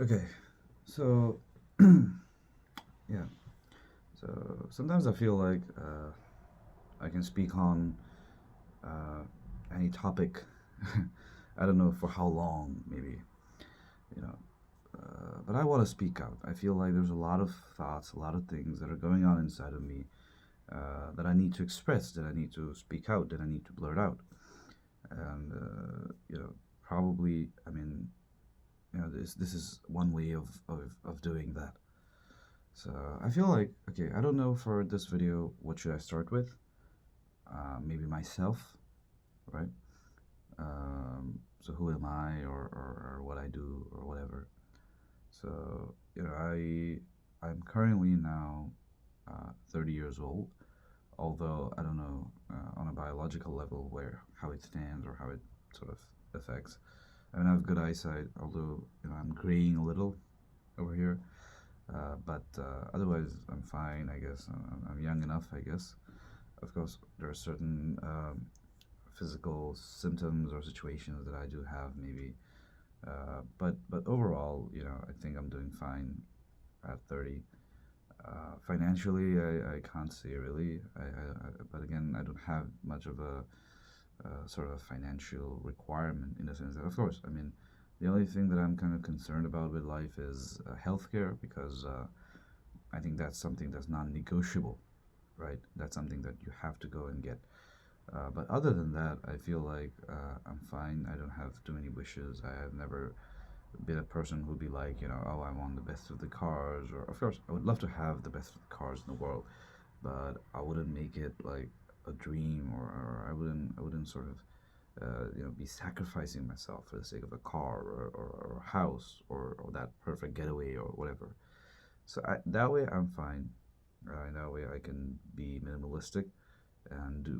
Okay, so yeah, so sometimes I feel like I can speak on uh, any topic. I don't know for how long, maybe, you know, but I want to speak out. I feel like there's a lot of thoughts, a lot of things that are going on inside of me that I need to express, that I need to speak out, that I need to blurt out. And, probably, I mean, this is one way of doing that. So I feel like, okay, I don't know for this video, what should I start with? Maybe myself, right? So who am I, or what I do, or whatever. So, I'm currently now 30 years old, although I don't know on a biological level where how it stands or how it sort of affects. I mean, I have good eyesight, although I'm graying a little over here. But otherwise, I'm fine, I guess. I'm young enough, I guess. Of course, there are certain physical symptoms or situations that I do have, maybe. But overall, I think I'm doing fine at 30. Financially, I can't say really. But again, I don't have much of a sort of financial requirement in the sense that, of course, I mean, the only thing that I'm kind of concerned about with life is healthcare because I think that's something that's non-negotiable, right? That's something that you have to go and get. But other than that, I feel like I'm fine. I don't have too many wishes. I have never been a person who'd be like, oh, I want the best of the cars. Or, of course, I would love to have the best of the cars in the world, but I wouldn't make it like a dream, or I wouldn't sort of, be sacrificing myself for the sake of a car or a house or that perfect getaway or whatever. So that way I'm fine. That way I can be minimalistic and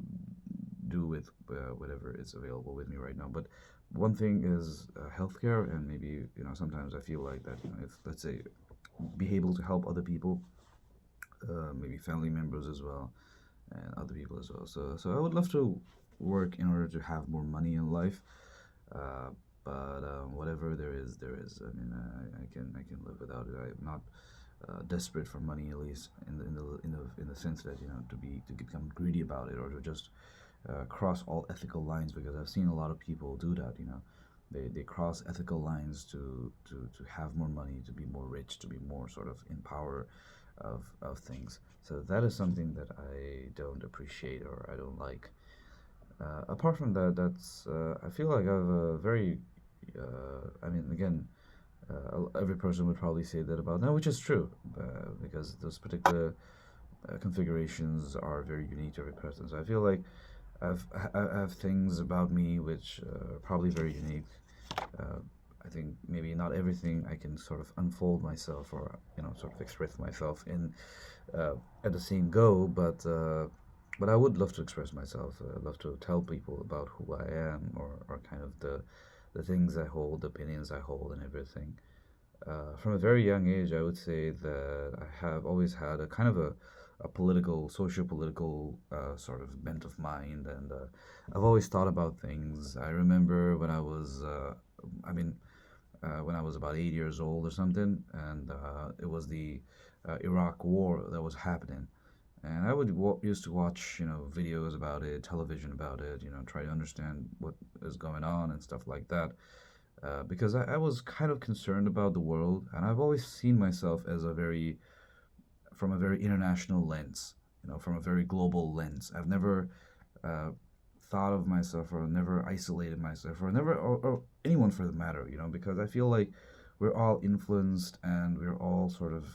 do with whatever is available with me right now. But one thing is healthcare, and maybe sometimes I feel like that if, let's say, be able to help other people, maybe family members as well, and other people as well. So I would love to work in order to have more money in life. Uh, but whatever there is, there is. I mean, I can live without it. I'm not desperate for money, at least in the sense that to become greedy about it or to just cross all ethical lines, because I've seen a lot of people do that. They cross ethical lines to have more money, to be more rich, to be more sort of in power of things. So that is something that I don't appreciate or I don't like. Apart from that, I feel like I have a very, I mean, again, every person would probably say that about now, which is true, because those particular configurations are very unique to every person. So I feel like I have things about me which are probably very unique. Uh, I think maybe not everything I can sort of unfold myself or sort of express myself in at the same go, but I would love to express myself. Love to tell people about who I am, or kind of the things I hold, the opinions I hold, and everything. From a very young age, I would say that I have always had a kind of a political, socio-political sort of bent of mind, and I've always thought about things. I remember when I mean, when I was about 8 years old or something, and it was the Iraq War that was happening, and I would used to watch, videos about it, television about it, try to understand what is going on and stuff like that because I was kind of concerned about the world, and I've always seen myself as from a very international lens, from a very global lens. I've never uh, thought of myself, or never isolated myself, or never, or anyone for the matter, because I feel like we're all influenced and we're all sort of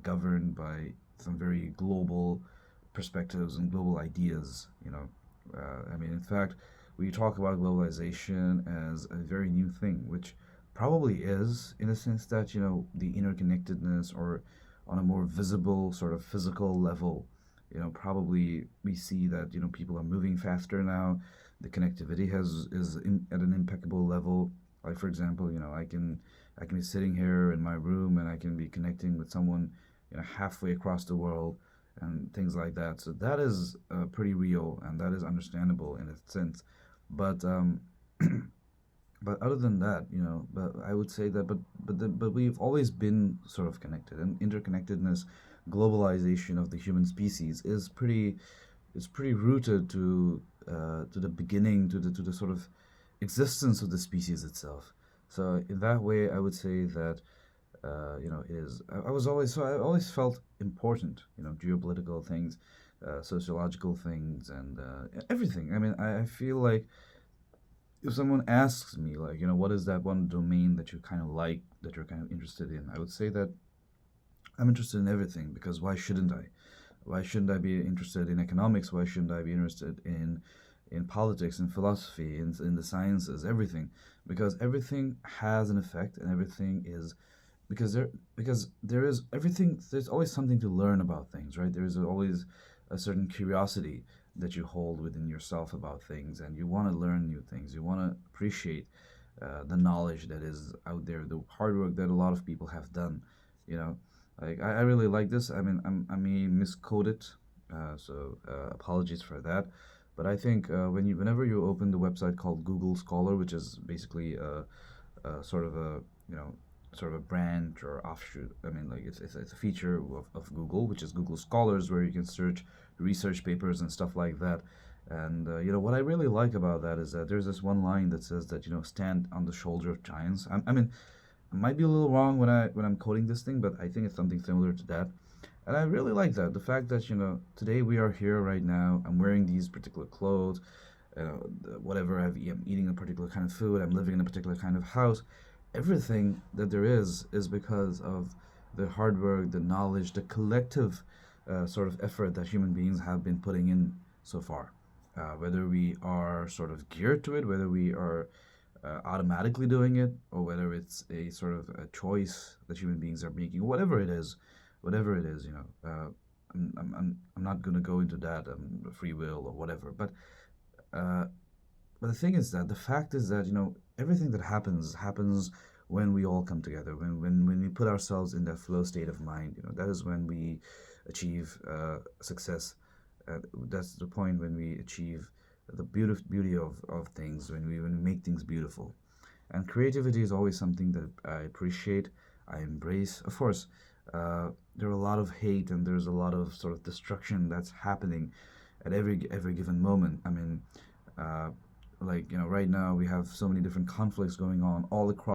governed by some very global perspectives and global ideas, I mean, in fact, we talk about globalization as a very new thing, which probably is, in a sense that, the interconnectedness, or on a more visible, sort of physical level, probably we see that, people are moving faster now. The connectivity at an impeccable level. Like, for example, I can be sitting here in my room and I can be connecting with someone, halfway across the world and things like that. So that is pretty real and that is understandable in a sense. But But other than that, but I would say that, but we've always been sort of connected, and interconnectedness, globalization of the human species is pretty rooted to the beginning, to the sort of existence of the species itself. So in that way, I would say that it is. I always felt important, geopolitical things, sociological things, and everything. I mean, I feel like if someone asks me, like, what is that one domain that you kind of like, that you're kind of interested in, I would say that I'm interested in everything, because why shouldn't I? Why shouldn't I be interested in economics? Why shouldn't I be interested in politics, in philosophy, in the sciences, everything? Because everything has an effect, and everything is because there is everything. There's always something to learn about things, right? There is always a certain curiosity that you hold within yourself about things, and you want to learn new things. You want to appreciate the knowledge that is out there, the hard work that a lot of people have done. You know, like I really like this. I mean, I may misquote it, so apologies for that. But I think whenever you open the website called Google Scholar, which is basically sort of a you know sort of a branch or offshoot. I mean, like it's a feature of Google, which is Google Scholars, where you can search research papers and stuff like that. And what I really like about that is that there's this one line that says that stand on the shoulder of giants. I mean, I might be a little wrong when I'm quoting this thing, but I think it's something similar to that. And I really like that. The fact that, today we are here right now. I'm wearing these particular clothes, whatever I'm eating a particular kind of food. I'm living in a particular kind of house. Everything that there is because of the hard work, the knowledge, the collective sort of effort that human beings have been putting in so far. Whether we are sort of geared to it, whether we are automatically doing it, or whether it's a sort of a choice that human beings are making, whatever it is, I'm not going to go into that, free will or whatever. Uh, but the thing is that the fact is that everything that happens when we all come together, when we put ourselves in that flow state of mind. That is when we achieve success. That's the point when we achieve the beauty of things, when we make things beautiful. And creativity is always something that I appreciate, I embrace. Of course, there are a lot of hate, and there's a lot of sort of destruction that's happening at every given moment. I mean, like right now we have so many different conflicts going on all across